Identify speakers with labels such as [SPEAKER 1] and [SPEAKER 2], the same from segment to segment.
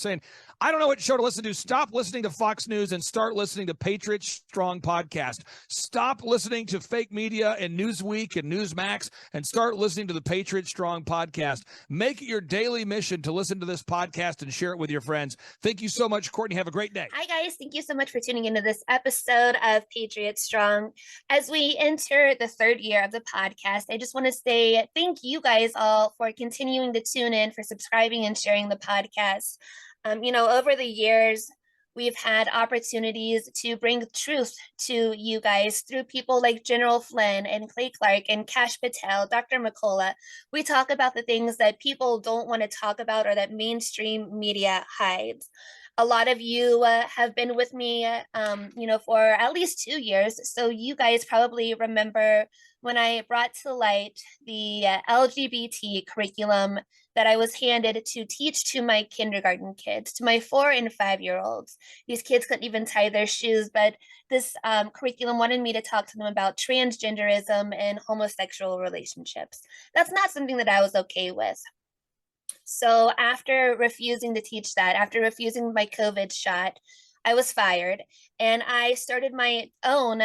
[SPEAKER 1] saying, I don't know what show to listen to. Stop listening to Fox News and start listening to Patriot Strong Podcast. Stop listening to fake media and Newsweek and Newsmax and start listening to the Patriot Strong Podcast. Make it your daily mission to listen to this podcast and share it with your friends. Thank you so much, Courtney. Have a great day.
[SPEAKER 2] Hi, guys. Thank you so much for tuning into this episode of Patriot Strong. As we enter the third year of the podcast, I just want to say thank you guys all for continuing to tune in, for subscribing and sharing the podcast. Over the years, we've had opportunities to bring truth to you guys through people like General Flynn and Clay Clark and Kash Patel, Dr. McCullough. We talk about the things that people don't want to talk about or that mainstream media hides. A lot of you have been with me, for at least 2 years. So you guys probably remember when I brought to light the LGBT curriculum that I was handed to teach to my kindergarten kids, to my 4 and 5-year-olds. These kids couldn't even tie their shoes, but this curriculum wanted me to talk to them about transgenderism and homosexual relationships. That's not something that I was okay with. So after refusing to teach that, after refusing my COVID shot, I was fired, and I started my own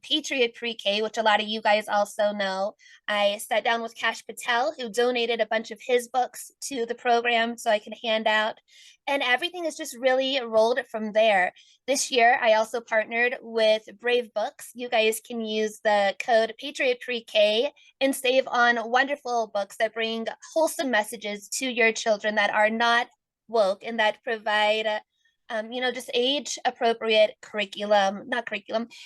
[SPEAKER 2] Patriot Pre-K, which a lot of you guys also know. I sat down with Kash Patel, who donated a bunch of his books to the program so I could hand out, and everything has just really rolled from there. This year, I also partnered with Brave Books. You guys can use the code Patriot Pre-K and save on wonderful books that bring wholesome messages to your children that are not woke and that provide just age-appropriate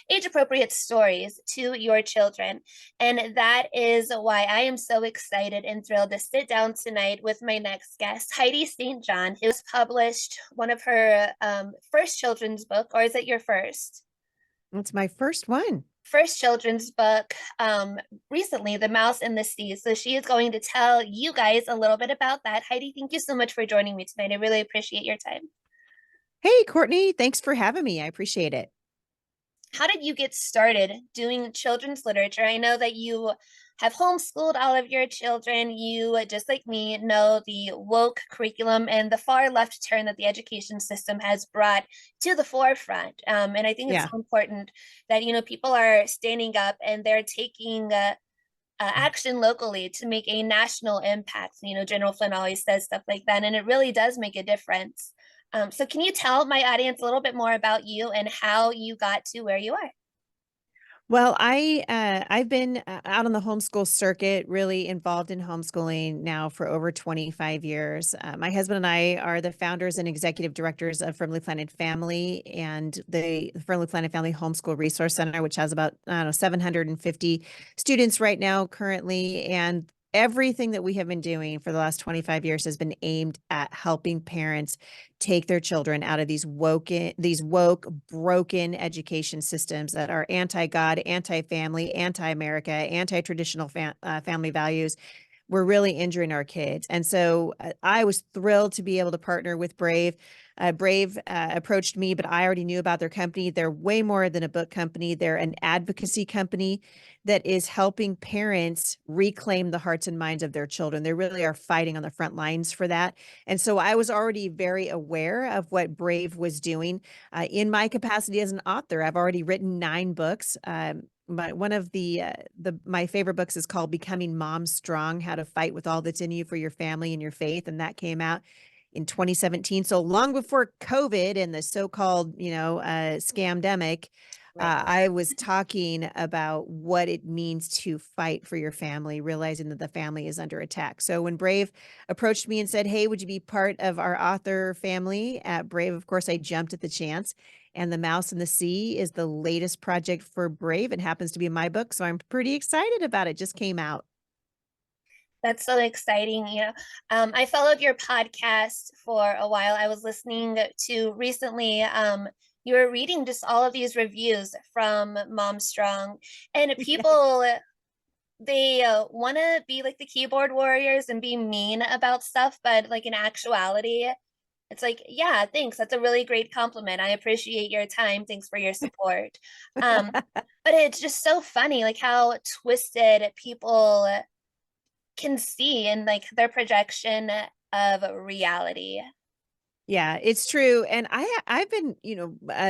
[SPEAKER 2] age-appropriate stories to your children. And that is why I am so excited and thrilled to sit down tonight with my next guest, Heidi St. John, who's published one of her first children's book, or is it your first?
[SPEAKER 3] It's my first one.
[SPEAKER 2] First children's book recently, The Mouse in the Sea. So she is going to tell you guys a little bit about that. Heidi, thank you so much for joining me tonight. I really appreciate your time.
[SPEAKER 3] Hey, Courtney, thanks for having me. I appreciate it.
[SPEAKER 2] How did you get started doing children's literature? I know that you have homeschooled all of your children. You, just like me, know the woke curriculum and the far left turn that the education system has brought to the forefront. And I think it's so important that, people are standing up and they're taking action locally to make a national impact. General Flynn always says stuff like that, and it really does make a difference. So can you tell my audience a little bit more about you and how you got to where you are?
[SPEAKER 3] Well, I've been out on the homeschool circuit, really involved in homeschooling now for over 25 years. My husband and I are the founders and executive directors of Firmly Planted Family and the Firmly Planted Family Homeschool Resource Center, which has about 750 students right now currently. And everything that we have been doing for the last 25 years has been aimed at helping parents take their children out of these woke, broken education systems that are anti-God, anti-family, anti-America, anti-traditional family values. We're really injuring our kids. And so I was thrilled to be able to partner with Brave. Brave approached me, but I already knew about their company. They're way more than a book company. They're an advocacy company that is helping parents reclaim the hearts and minds of their children. They really are fighting on the front lines for that. And so I was already very aware of what Brave was doing. In my capacity as an author, I've already written 9 books. But one of my favorite books is called Becoming Mom Strong: How to Fight with All That's in You for Your Family and Your Faith. And that came out in 2017. So long before COVID and the so-called, scamdemic, I was talking about what it means to fight for your family, realizing that the family is under attack. So when Brave approached me and said, hey, would you be part of our author family at Brave? Of course, I jumped at the chance. And The Mouse in the Sea is the latest project for Brave. It happens to be my book, so I'm pretty excited about it. Just came out.
[SPEAKER 2] That's so exciting. I followed your podcast for a while. I was listening to recently, you were reading just all of these reviews from Mom Strong, and people, they want to be like the keyboard warriors and be mean about stuff, but like in actuality, it's like, yeah, thanks. That's a really great compliment. I appreciate your time. Thanks for your support. But it's just so funny, like how twisted people can see in like their projection of reality.
[SPEAKER 3] Yeah, it's true. And I've been,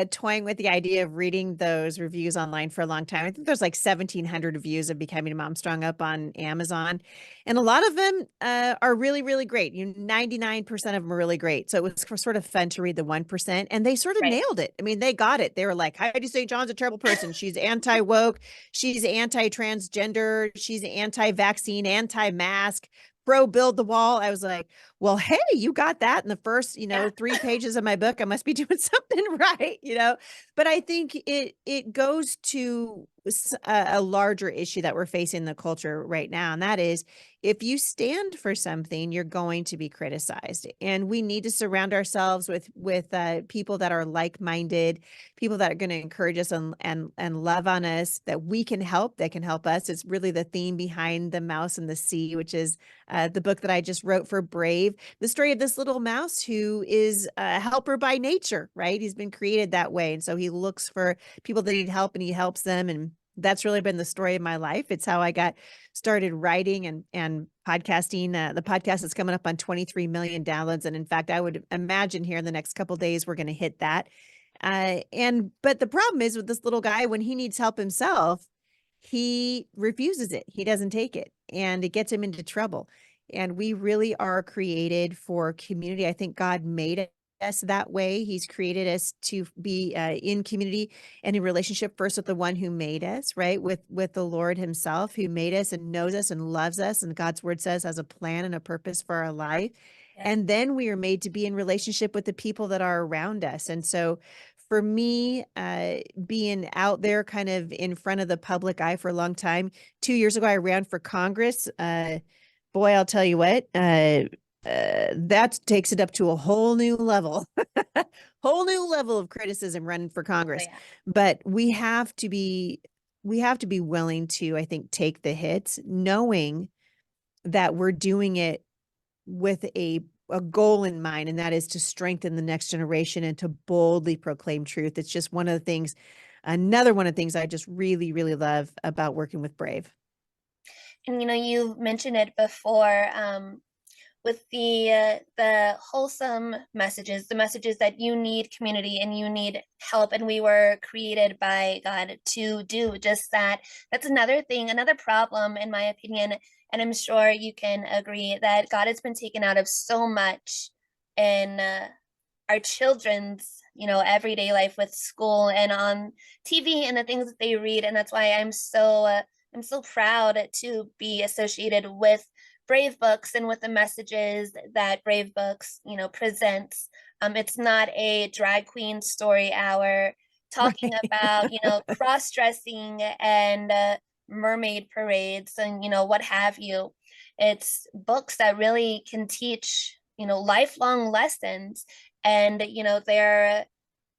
[SPEAKER 3] toying with the idea of reading those reviews online for a long time. I think there's like 1,700 reviews of Becoming a Mom Strong up on Amazon. And a lot of them are really, really great. 99% of them are really great. So it was sort of fun to read the 1%, and they sort of
[SPEAKER 2] Right.
[SPEAKER 3] nailed it. I mean, they got it. They were like, Heidi St. John's a terrible person. She's anti-woke. She's anti-transgender. She's anti-vaccine, anti-mask, pro build the wall. I was like, well, hey, you got that in the first,
[SPEAKER 2] Yeah.
[SPEAKER 3] 3 pages of my book. I must be doing something right. But I think it goes to a larger issue that we're facing in the culture right now, and that is, if you stand for something, you're going to be criticized, and we need to surround ourselves with people that are like-minded, people that are going to encourage us and love on us, that we can help, that can help us. It's really the theme behind The Mouse and the Sea, which is the book that I just wrote for Brave, the story of this little mouse who is a helper by nature, right? He's been created that way. And so he looks for people that need help and he helps them. And that's really been the story of my life. It's how I got started writing and podcasting. The podcast is coming up on 23 million downloads. And in fact, I would imagine here in the next couple of days, we're going to hit that. But the problem is with this little guy, when he needs help himself, he refuses it. He doesn't take it, and it gets him into trouble. And we really are created for community. I think God made us that way. He's created us to be in community and in relationship first with the one who made us, right? With the Lord himself, who made us and knows us and loves us. And God's word says has a plan and a purpose for our life.
[SPEAKER 2] Yeah.
[SPEAKER 3] And then we are made to be in relationship with the people that are around us. And so for me, being out there kind of in front of the public eye for a long time, 2 years ago, I ran for Congress. Boy, I'll tell you what, that takes it up to a whole new level, whole new level of criticism running for
[SPEAKER 2] Oh,
[SPEAKER 3] Congress.
[SPEAKER 2] yeah.
[SPEAKER 3] But we have to be willing to, I think, take the hits, knowing that we're doing it with a goal in mind, and that is to strengthen the next generation and to boldly proclaim truth. It's just another one of the things I just really, really love about working with Brave.
[SPEAKER 2] And you've mentioned it before, with the wholesome messages, the messages that you need community and you need help, and we were created by God to do just that. That's another thing, another problem, in my opinion, and I'm sure you can agree, that God has been taken out of so much in our children's everyday life, with school and on TV and the things that they read. And that's why I'm so proud to be associated with Brave Books and with the messages that Brave Books presents. It's not a drag queen story hour talking
[SPEAKER 3] Right.
[SPEAKER 2] about cross-dressing and mermaid parades and what have you. It's books that really can teach lifelong lessons, and they're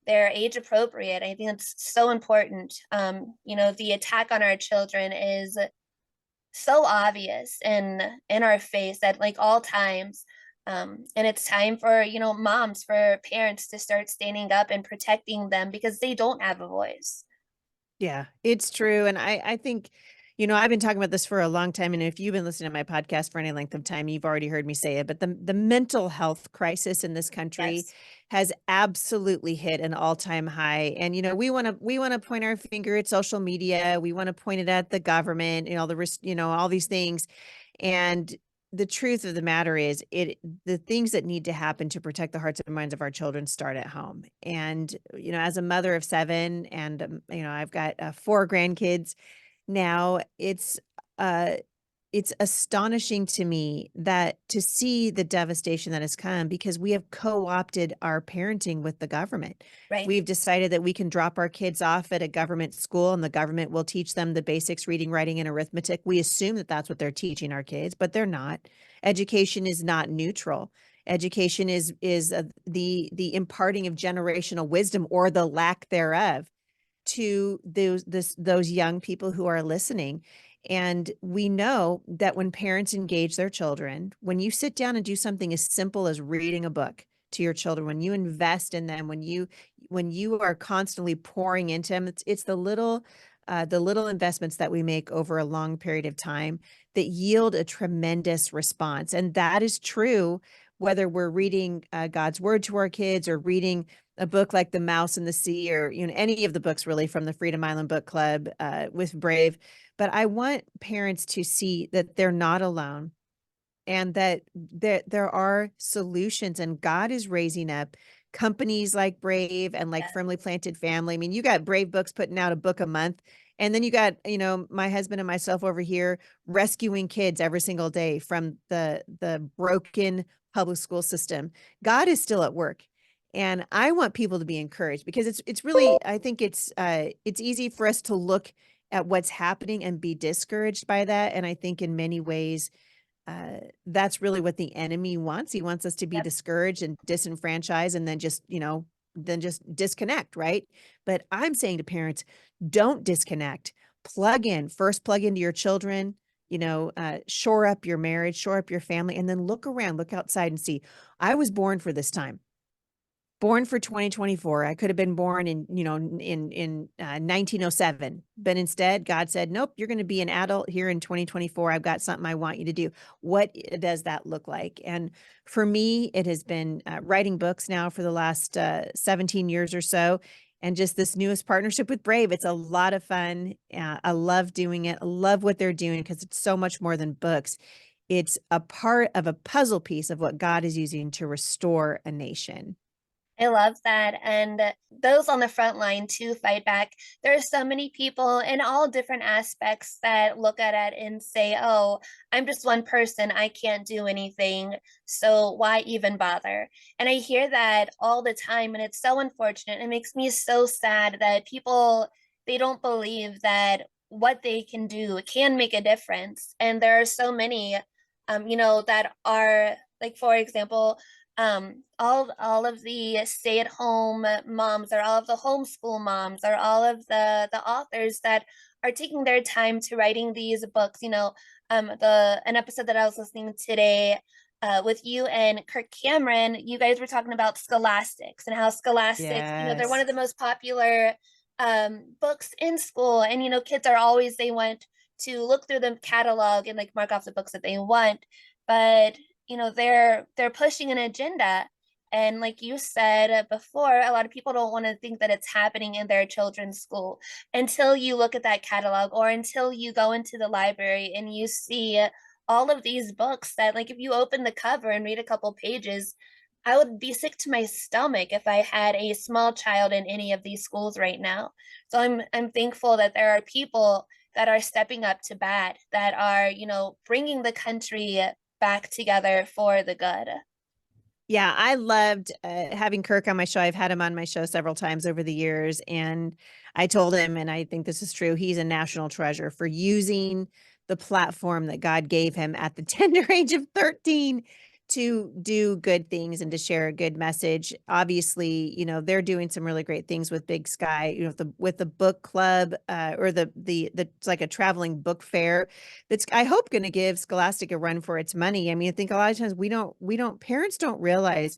[SPEAKER 2] age appropriate. I think it's so important. The attack on our children is so obvious and in our face at like all times. And it's time for moms, for parents to start standing up and protecting them, because they don't have a voice.
[SPEAKER 3] Yeah, it's true. And I think, I've been talking about this for a long time. And if you've been listening to my podcast for any length of time, you've already heard me say it. But the mental health crisis in this country
[SPEAKER 2] Yes.
[SPEAKER 3] has absolutely hit an all-time high. And, we want to point our finger at social media. We want to point it at the government, all these things. And the truth of the matter is, the things that need to happen to protect the hearts and minds of our children start at home. And, as a mother of 7, and, I've got 4 grandkids now, it's astonishing to me that to see the devastation that has come, because we have co-opted our parenting with the government.
[SPEAKER 2] Right.
[SPEAKER 3] We've decided that we can drop our kids off at a government school and the government will teach them the basics, reading, writing, and arithmetic. We assume that that's what they're teaching our kids, but they're not. Education is not neutral. Education is the imparting of generational wisdom, or the lack thereof, to those young people who are listening. And we know that when parents engage their children, when you sit down and do something as simple as reading a book to your children, when you invest in them, when you are constantly pouring into them, it's the little investments that we make over a long period of time that yield a tremendous response. And that is true whether we're reading God's word to our kids or reading a book like The Mouse and the Sea, or any of the books really from the Freedom Island Book Club with Brave. But I want parents to see that they're not alone, and that there are solutions, and God is raising up companies like Brave and like Firmly Planted Family. I mean, you got Brave Books putting out a book a month, and then you got, my husband and myself over here rescuing kids every single day from the broken public school system. God is still at work. And I want people to be encouraged, because it's really, I think it's easy for us to look at what's happening and be discouraged by that. And I think in many ways, that's really what the enemy wants. He wants us to be discouraged and disenfranchised, and then just disconnect, right? But I'm saying to parents, don't disconnect. Plug into your children, shore up your marriage, shore up your family, and then look around, look outside and see, I was born for this time. Born for 2024. I could have been born in 1907, but instead God said, nope, you're going to be an adult here in 2024. I've got something I want you to do. What does that look like? And for me, it has been writing books now for the last 17 years or so. And just this newest partnership with Brave. It's a lot of fun. I love doing it. I love what they're doing, because it's so much more than books. It's a part of a puzzle piece of what God is using to restore a nation.
[SPEAKER 2] I love that. And those on the front line to fight back. There are so many people in all different aspects that look at it and say, oh, I'm just one person. I can't do anything. So why even bother? And I hear that all the time. And it's so unfortunate. It makes me so sad that people, they don't believe that what they can do can make a difference. And there are so many, that are, like, for example, all of the stay-at-home moms, or all of the homeschool moms, or all of the authors that are taking their time to writing these books. An episode that I was listening today with you and Kirk Cameron, you guys were talking about scholastics and how scholastics, they're one of the most popular books in school. And kids are always, they want to look through the catalog and like mark off the books that they want, but they're pushing an agenda. And like you said before, a lot of people don't want to think that it's happening in their children's school until you look at that catalog, or until you go into the library and you see all of these books that, like, if you open the cover and read a couple pages, I would be sick to my stomach if I had a small child in any of these schools right now. So I'm thankful that there are people that are stepping up to bat, that are, bringing the country back together for the good.
[SPEAKER 3] Yeah, I loved having Kirk on my show. I've had him on my show several times over the years, and I told him, and I think this is true, he's a national treasure for using the platform that God gave him at the tender age of 13 to do good things and to share a good message. Obviously, they're doing some really great things with Big Sky, with the book club, or the it's like a traveling book fair that's, I hope, going to give Scholastic a run for its money. I mean, I think a lot of times parents don't realize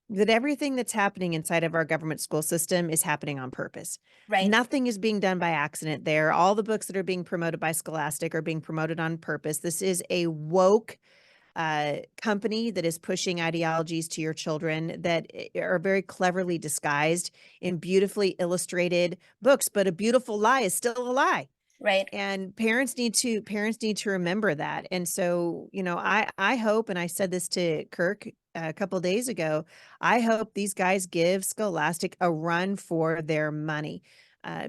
[SPEAKER 3] that everything that's happening inside of our government school system is happening on purpose.
[SPEAKER 2] Right.
[SPEAKER 3] Nothing is being done by accident there. All the books that are being promoted by Scholastic are being promoted on purpose. This is a woke company that is pushing ideologies to your children that are very cleverly disguised in beautifully illustrated books, but a beautiful lie is still a lie.
[SPEAKER 2] Right.
[SPEAKER 3] And parents need to remember that. And so, I hope, and I said this to Kirk a couple of days ago, I hope these guys give Scholastic a run for their money,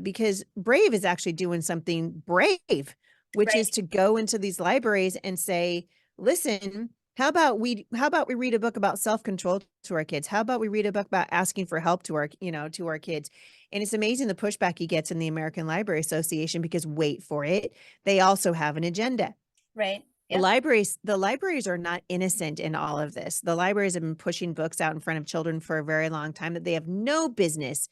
[SPEAKER 3] because Brave is actually doing something brave, which is to go into these libraries and say, listen, how about we read a book about self-control to our kids? How about we read a book about asking for help to our kids? And it's amazing the pushback he gets in the American Library Association, because, wait for it, they also have an agenda.
[SPEAKER 2] Right.
[SPEAKER 3] Yep. The libraries are not innocent in all of this. The libraries have been pushing books out in front of children for a very long time that they have no business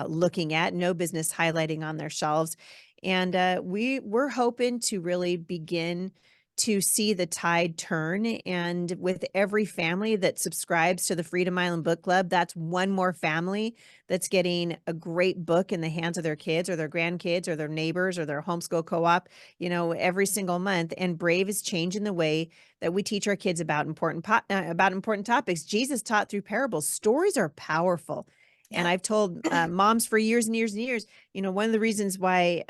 [SPEAKER 3] looking at, no business highlighting on their shelves. And we're hoping to really begin to see the tide turn. And with every family that subscribes to the Freedom Island Book Club, that's one more family that's getting a great book in the hands of their kids or their grandkids or their neighbors or their homeschool co-op, every single month. And Brave is changing the way that we teach our kids about important topics. Jesus taught through parables. Stories are powerful.
[SPEAKER 2] Yeah.
[SPEAKER 3] And I've told moms for years and years and years, one of the reasons why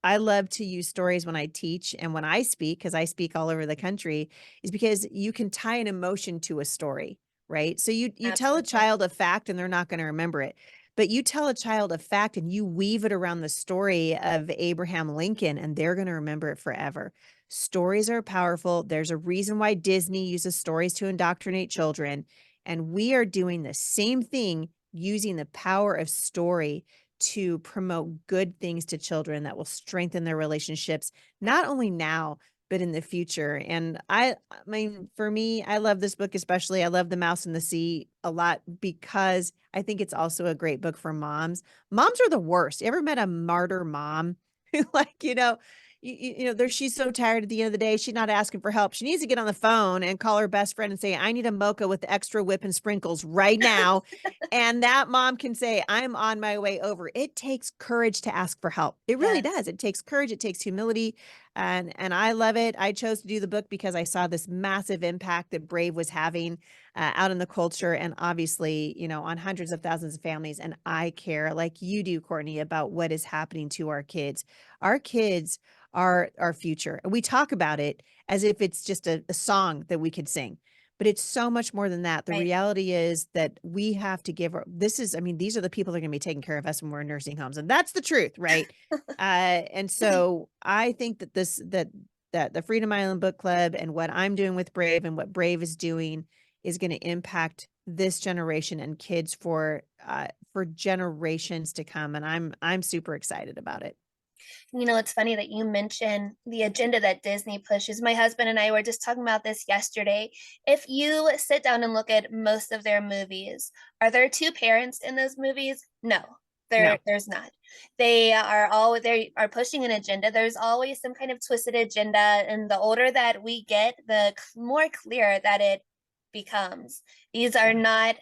[SPEAKER 3] I love to use stories when I teach and when I speak, because I speak all over the country, is because you can tie an emotion to a story, right? So you tell a
[SPEAKER 2] Absolutely.
[SPEAKER 3] child a fact and they're not going to remember it. But you tell a child a fact and you weave it around the story of Abraham Lincoln and they're going to remember it forever. Stories are powerful. There's a reason why Disney uses stories to indoctrinate children. And we are doing the same thing using the power of story to promote good things to children that will strengthen their relationships, not only now, but in the future. And I mean, for me, I love this book, especially. I love The Mouse and the Sea a lot because I think it's also a great book for moms. Moms are the worst. You ever met a martyr mom who she's so tired at the end of the day. She's not asking for help. She needs to get on the phone and call her best friend and say, I need a mocha with extra whip and sprinkles right now. And that mom can say, I'm on my way over. It takes courage to ask for help. It really does. It takes courage. It takes humility. And I love it. I chose to do the book because I saw this massive impact that Brave was having out in the culture and obviously, on hundreds of thousands of families. And I care like you do, Courtney, about what is happening to our kids. Our kids are our future. And we talk about it as if it's just a song that we could sing, but it's so much more than that. The
[SPEAKER 2] Right.
[SPEAKER 3] reality is that we have to give these are the people that are going to be taking care of us when we're in nursing homes. And that's the truth. Right. And so I think that that the Freedom Island Book Club and what I'm doing with Brave and what Brave is doing is going to impact this generation and kids for generations to come. And I'm super excited about it.
[SPEAKER 2] It's funny that you mentioned the agenda that Disney pushes. My husband and I were just talking about this yesterday. If you sit down and look at most of their movies, are there two parents in those movies? No, there's not. They are pushing an agenda. There's always some kind of twisted agenda. And the older that we get, the more clear that it becomes. These are not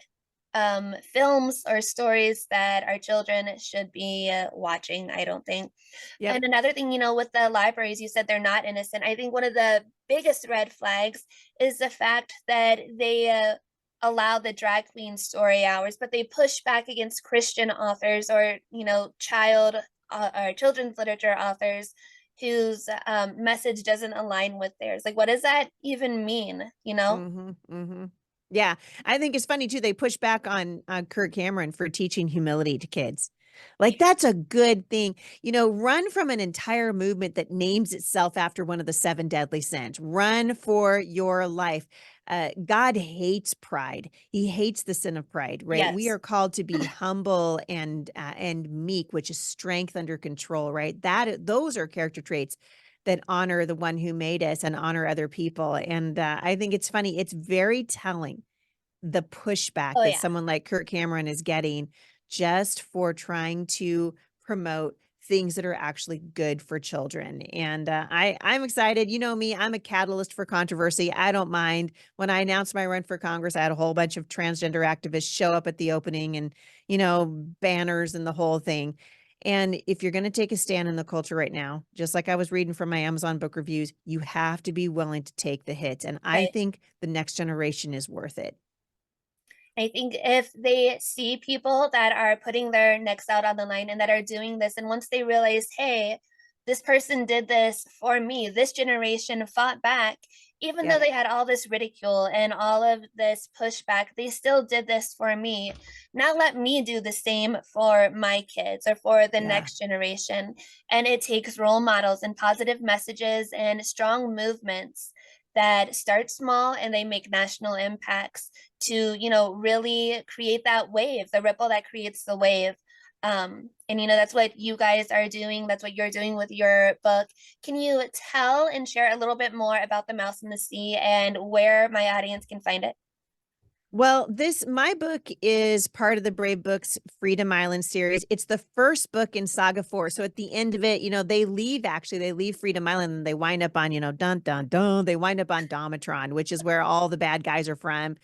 [SPEAKER 2] films or stories that our children should be watching, I don't think. Yep. And another thing, with the libraries, you said they're not innocent. I think one of the biggest red flags is the fact that they allow the drag queen story hours, but they push back against Christian authors or, or children's literature authors whose message doesn't align with theirs. Like, what does that even mean,
[SPEAKER 3] Mm-hmm, mm-hmm. Yeah, I think it's funny too. They push back on Kirk Cameron for teaching humility to kids. Like that's a good thing. Run from an entire movement that names itself after one of the 7 deadly sins. Run for your life. God hates pride. He hates the sin of pride, right?
[SPEAKER 2] Yes.
[SPEAKER 3] We are called to be humble and meek, which is strength under control, right? Those are character traits that honor the one who made us and honor other people. And I think it's funny. It's very telling the pushback that someone like Kirk Cameron is getting just for trying to promote things that are actually good for children. And I'm excited. You know me, I'm a catalyst for controversy. I don't mind. When I announced my run for Congress, I had a whole bunch of transgender activists show up at the opening and, banners and the whole thing. And if you're going to take a stand in the culture right now, just like I was reading from my Amazon book reviews, you have to be willing to take the hits. And I think the next generation is worth it.
[SPEAKER 2] I think if they see people that are putting their necks out on the line and that are doing this, and once they realize, hey, this person did this for me, this generation fought back, even though they had all this ridicule and all of this pushback, they still did this for me. Now let me do the same for my kids or for the next generation. And it takes role models and positive messages and strong movements that start small and they make national impacts to, really create that wave, the ripple that creates the wave. And, that's what you guys are doing. That's what you're doing with your book. Can you tell and share a little bit more about The Mouse and the Sea and where my audience can find it?
[SPEAKER 3] Well, my book is part of the Brave Books Freedom Island series. It's the first book in Saga 4. So at the end of it, they leave Freedom Island and they wind up on, dun dun dun. They wind up on Domatron, which is where all the bad guys are from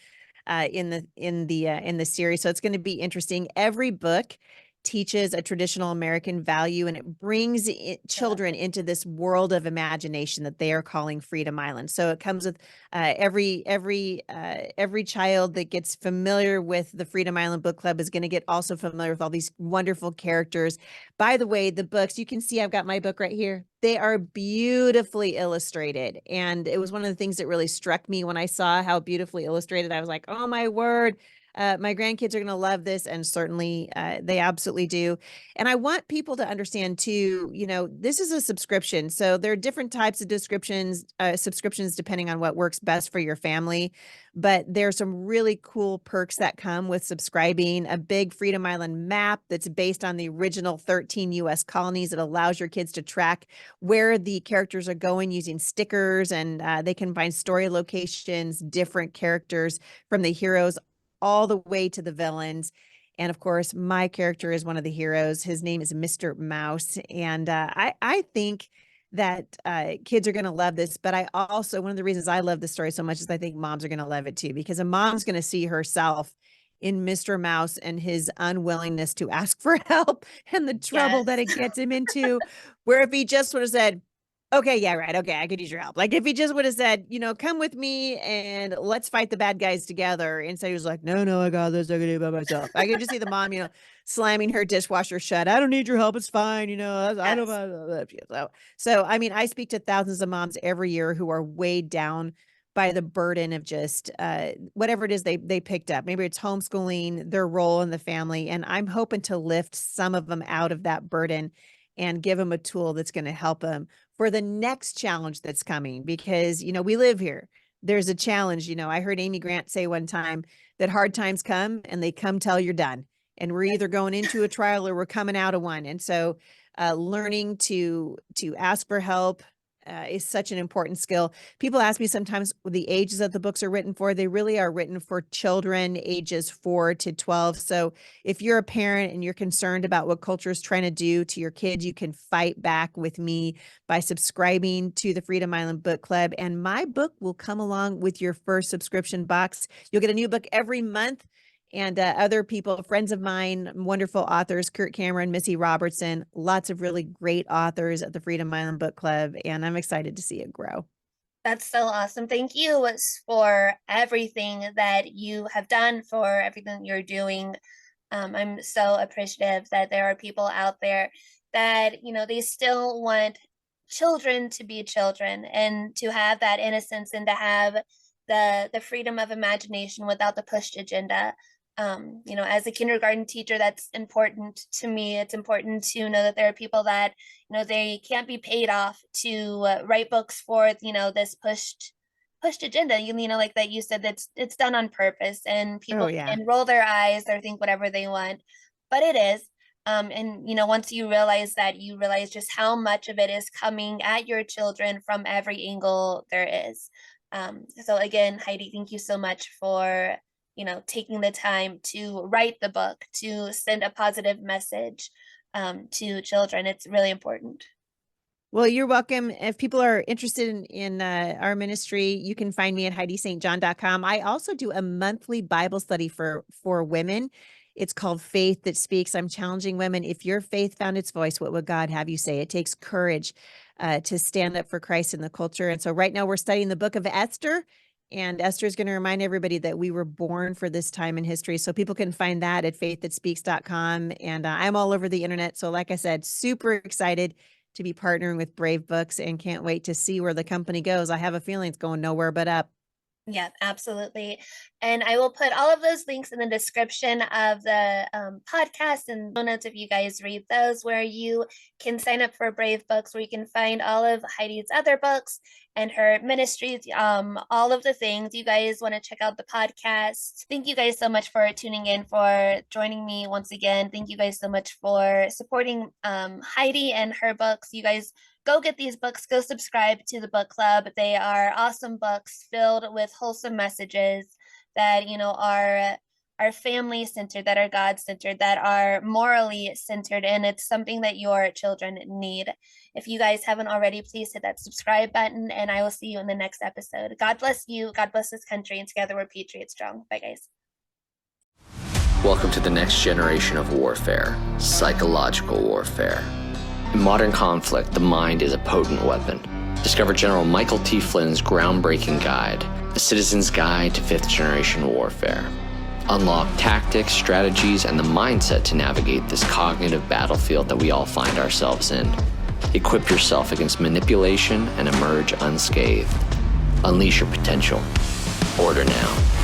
[SPEAKER 3] in the series. So it's going to be interesting. Every book teaches a traditional American value, and it brings children into this world of imagination that they are calling Freedom Island. So it comes with every child that gets familiar with the Freedom Island Book Club is going to get also familiar with all these wonderful characters. By the way, the books, you can see I've got my book right here. They are beautifully illustrated. And it was one of the things that really struck me when I saw how beautifully illustrated. I was like, oh my word. My grandkids are going to love this, and certainly they absolutely do. And I want people to understand too, this is a subscription. So there are different types of subscriptions depending on what works best for your family. But there's some really cool perks that come with subscribing. A big Freedom Island map that's based on the original 13 U.S. colonies. It allows your kids to track where the characters are going using stickers, and they can find story locations, different characters from the heroes all the way to the villains. And of course, my character is one of the heroes. His name is Mr. Mouse. And I think that kids are going to love this. But I also, one of the reasons I love this story so much is I think moms are going to love it too, because a mom's going to see herself in Mr. Mouse and his unwillingness to ask for help and the trouble that it gets him into. Where if he just would have said, okay, yeah, right. Okay, I could use your help. Like if he just would have said, come with me and let's fight the bad guys together. And so he was like, no, I got this. I can do it by myself. I could just see the mom, slamming her dishwasher shut. I don't need your help. It's fine. I don't know. So, I mean, I speak to thousands of moms every year who are weighed down by the burden of just whatever it is they picked up. Maybe it's homeschooling, their role in the family. And I'm hoping to lift some of them out of that burden and give them a tool that's going to help them for the next challenge that's coming, because, we live here. There's a challenge. I heard Amy Grant say one time that hard times come and they come till you're done. And we're either going into a trial or we're coming out of one. And so learning to ask for help is such an important skill. People ask me sometimes the ages that the books are written for. They really are written for children ages 4 to 12. So if you're a parent and you're concerned about what culture is trying to do to your kid, you can fight back with me by subscribing to the Freedom Island Book Club. And my book will come along with your first subscription box. You'll get a new book every month. And other people, friends of mine, wonderful authors, Kurt Cameron, Missy Robertson, lots of really great authors at the Freedom Island Book Club. And I'm excited to see it grow.
[SPEAKER 2] That's so awesome. Thank you for everything that you have done, for everything you're doing. I'm so appreciative that there are people out there that, they still want children to be children and to have that innocence and to have the freedom of imagination without the pushed agenda. As a kindergarten teacher, that's important to me. It's important to know that there are people that, they can't be paid off to write books for, this pushed agenda. Like that you said, it's done on purpose, and people can roll their eyes or think whatever they want, but it is. And once you realize that, you realize just how much of it is coming at your children from every angle there is. So again, Heidi, thank you so much for taking the time to write the book, to send a positive message to children. It's really important.
[SPEAKER 3] Well, you're welcome. If people are interested in our ministry, you can find me at HeidiSt.John.com. I also do a monthly Bible study for women. It's called Faith That Speaks. I'm challenging women. If your faith found its voice, what would God have you say? It takes courage to stand up for Christ in the culture. And so right now we're studying the book of Esther. And Esther is going to remind everybody that we were born for this time in history. So people can find that at faiththatspeaks.com. And I'm all over the internet. So like I said, super excited to be partnering with Brave Books and can't wait to see where the company goes. I have a feeling it's going nowhere but up.
[SPEAKER 2] Yeah, absolutely. And I will put all of those links in the description of the podcast and notes if you guys read those, where you can sign up for Brave Books, where you can find all of Heidi's other books and her ministries, all of the things. You guys want to check out the podcast. Thank you guys so much for tuning in, for joining me once again. Thank you guys so much for supporting Heidi and her books. You guys go get these books, go subscribe to the book club. They are awesome books filled with wholesome messages. that, are family centered, that are God centered, that are morally centered. And it's something that your children need. If you guys haven't already, please hit that subscribe button, and I will see you in the next episode. God bless you. God bless this country. And together we're Patriot Strong. Bye, guys.
[SPEAKER 4] Welcome to the next generation of warfare, psychological warfare. In modern conflict, the mind is a potent weapon. Discover General Michael T. Flynn's groundbreaking guide, A Citizen's Guide to Fifth Generation Warfare. Unlock tactics, strategies, and the mindset to navigate this cognitive battlefield that we all find ourselves in. Equip yourself against manipulation and emerge unscathed. Unleash your potential. Order now.